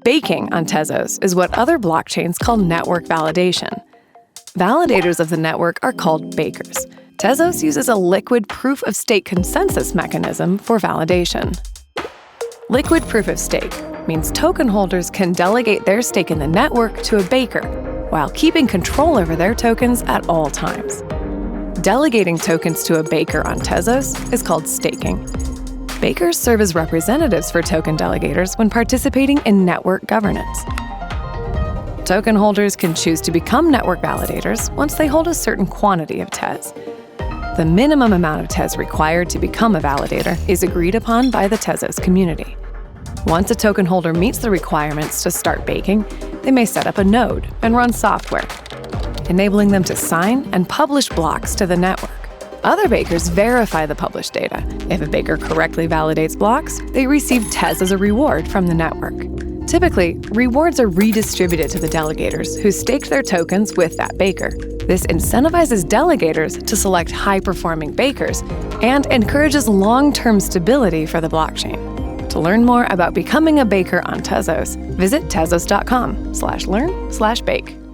Baking on Tezos is what other blockchains call network validation. Validators of the network are called bakers. Tezos uses a liquid proof-of-stake consensus mechanism for validation. Liquid proof-of-stake means token holders can delegate their stake in the network to a baker while keeping control over their tokens at all times. Delegating tokens to a baker on Tezos is called staking. Bakers serve as representatives for token delegators when participating in network governance. Token holders can choose to become network validators once they hold a certain quantity of Tez. The minimum amount of Tez required to become a validator is agreed upon by the Tezos community. Once a token holder meets the requirements to start baking, they may set up a node and run software, enabling them to sign and publish blocks to the network. Other bakers verify the published data. If a baker correctly validates blocks, they receive Tez as a reward from the network. Typically, rewards are redistributed to the delegators who staked their tokens with that baker. This incentivizes delegators to select high-performing bakers and encourages long-term stability for the blockchain. To learn more about becoming a baker on Tezos, visit tezos.com/learn/bake.